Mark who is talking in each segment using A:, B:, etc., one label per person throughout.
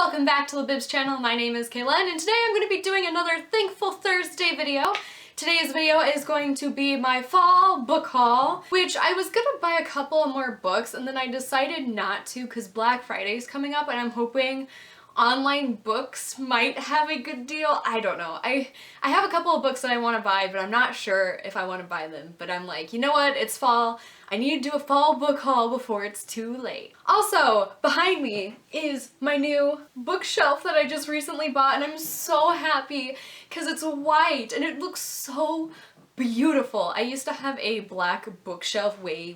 A: welcome back to the Bibs channel. My name is Kaylin and today I'm going to be doing another Thankful Thursday video. Today's video is going to be my fall book haul, which I was going to buy a couple more books and then I decided not to because Black Friday is coming up and I'm hoping online books might have a good deal. I don't know. I have a couple of books that I want to buy, but I'm not sure if I want to buy them. But I'm like, you know what? It's fall. I need to do a fall book haul before it's too late. Also, behind me is my new bookshelf that I just recently bought, and I'm so happy because it's white and it looks so beautiful. I used to have a black bookshelf way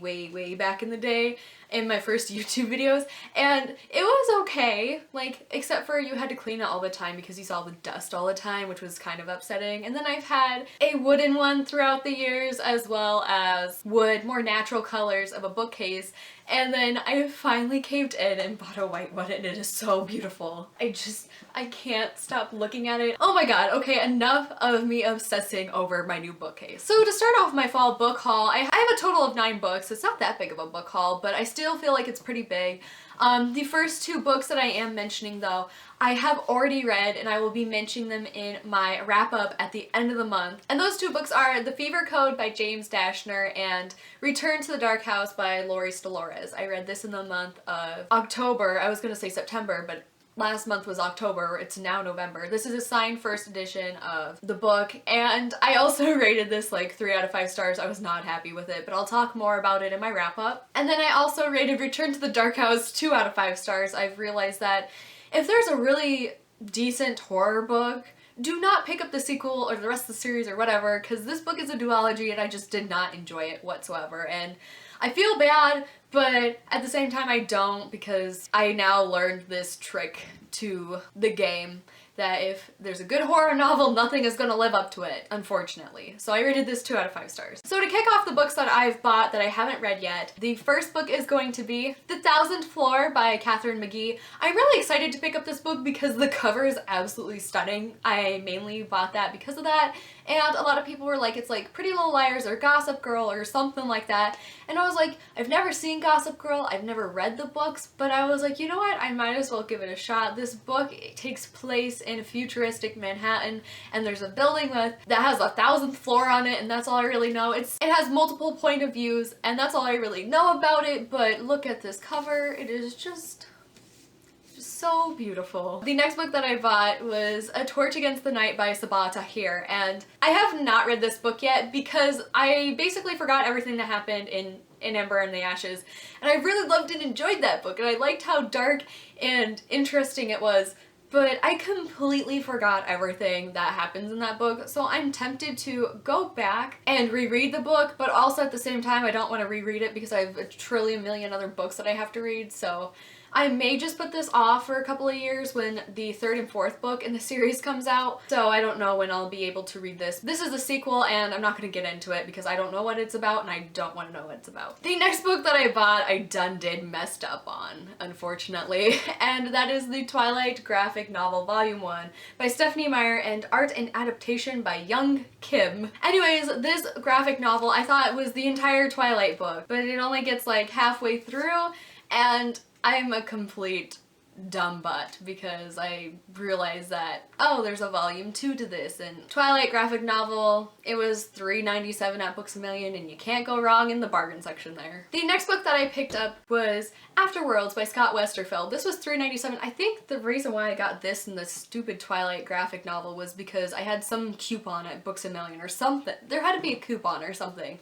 A: back in the day in my first YouTube videos, and it was okay, like, except for you had to clean it all the time because you saw the dust all the time, which was kind of upsetting. And then I've had a wooden one throughout the years, as well as wood, more natural colors of a bookcase. And then I finally caved in and bought a white one and it is so beautiful. I can't stop looking at it. Oh my god, okay, enough of me obsessing over my new bookcase. So to start off my fall book haul, I have a total of 9 books. It's not that big of a book haul, but I still feel like it's pretty big. The first 2 books that I am mentioning though, I have already read and I will be mentioning them in my wrap up at the end of the month. And those 2 books are The Fever Code by James Dashner and Return to the Dark House by Laurie Dolores. I read this in the month of October. I was gonna say September, but last month was October, it's now November. This is a signed first edition of the book, and I also rated this like 3 out of 5 stars. I was not happy with it, but I'll talk more about it in my wrap up. And then I also rated Return to the Dark House 2 out of 5 stars. I've realized that if there's a really decent horror book, do not pick up the sequel or the rest of the series or whatever, because this book is a duology and I just did not enjoy it whatsoever. And I feel bad, but at the same time I don't, because I now learned this trick to the game that if there's a good horror novel, nothing is gonna live up to it, unfortunately. So I rated this 2 out of 5 stars. So to kick off the books that I've bought that I haven't read yet, the first book is going to be The Thousandth Floor by Katharine McGee. I'm really excited to pick up this book because the cover is absolutely stunning. I mainly bought that because of that, and a lot of people were like, it's like Pretty Little Liars or Gossip Girl or something like that. And I was like, I've never seen Gossip Girl, I've never read the books, but I was like, you know what, I might as well give it a shot. This book takes place in futuristic Manhattan, and there's a building that has a 1,000th floor on it, and that's all I really know. It has multiple point of views, and that's all I really know about it, but look at this cover. It is just so beautiful. The next book that I bought was A Torch Against the Night by Sabaa Tahir, and I have not read this book yet because I basically forgot everything that happened in Ember and the Ashes, and I really loved and enjoyed that book, and I liked how dark and interesting it was, but I completely forgot everything that happens in that book, so I'm tempted to go back and reread the book, but also at the same time I don't want to reread it because I have a trillion million other books that I have to read, so I may just put this off for a couple of years when the 3rd and 4th book in the series comes out, so I don't know when I'll be able to read this. This is a sequel and I'm not going to get into it because I don't know what it's about and I don't want to know what it's about. The next book that I bought, I messed up on, unfortunately, and that is the Twilight graphic novel Volume 1 by Stephenie Meyer and art and adaptation by Young Kim. Anyways, this graphic novel I thought was the entire Twilight book, but it only gets like halfway through, and I'm a complete dumb butt because I realized that, oh, there's a volume 2 to this, and Twilight graphic novel, it was $3.97 at Books A Million, and you can't go wrong in the bargain section there. The next book that I picked up was Afterworlds by Scott Westerfeld. This was $3.97. I think the reason why I got this and the stupid Twilight graphic novel was because I had some coupon at Books A Million or something. There had to be a coupon or something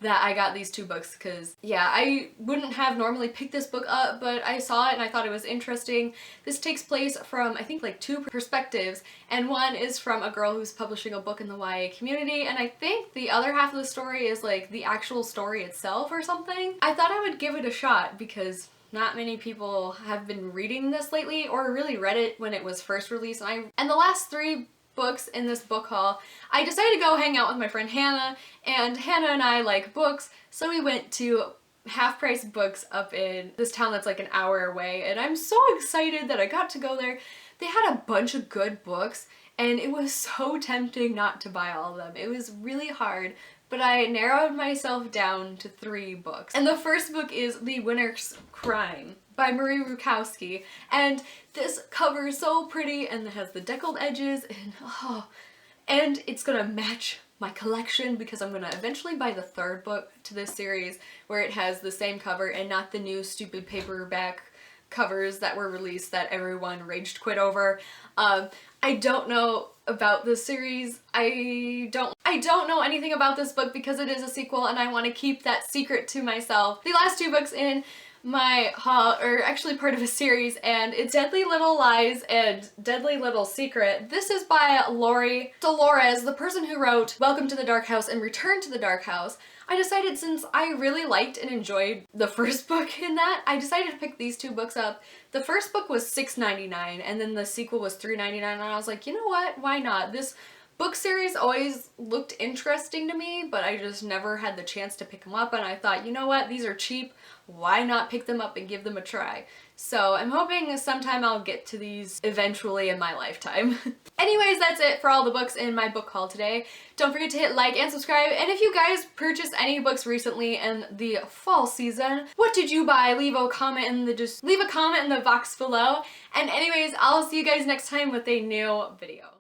A: that I got these 2 books because, yeah, I wouldn't have normally picked this book up, but I saw it and I thought it was interesting. This takes place from, I think, like 2 perspectives, and one is from a girl who's publishing a book in the YA community, and I think the other half of the story is like the actual story itself or something. I thought I would give it a shot because not many people have been reading this lately or really read it when it was first released, and the last 3 books in this book haul, I decided to go hang out with my friend Hannah, and Hannah and I like books, so we went to Half Price Books up in this town that's like an hour away, and I'm so excited that I got to go there. They had a bunch of good books, and it was so tempting not to buy all of them. It was really hard, but I narrowed myself down to 3 books. And the first book is The Winner's Crime by Marie Rukowski, and this cover is so pretty and it has the deckled edges and it's gonna match my collection because I'm gonna eventually buy the third book to this series where it has the same cover and not the new stupid paperback covers that were released that everyone raged quit over. I don't know about this series. I don't know anything about this book because it is a sequel and I want to keep that secret to myself. The last two books in my haul are actually part of a series, and it's Deadly Little Lies and Deadly Little Secret. This is by Lori Dolores, the person who wrote Welcome to the Dark House and Return to the Dark House. I decided, since I really liked and enjoyed the first book in that, I decided to pick these two books up. The first book was $6.99 and then the sequel was $3.99, and I was like, you know what, why not? This book series always looked interesting to me, but I just never had the chance to pick them up, and I thought, you know what, these are cheap, why not pick them up and give them a try? So I'm hoping sometime I'll get to these eventually in my lifetime. Anyways, that's it for all the books in my book haul today. Don't forget to hit like and subscribe, and if you guys purchased any books recently in the fall season, what did you buy? Leave a comment in the box below. And anyways, I'll see you guys next time with a new video.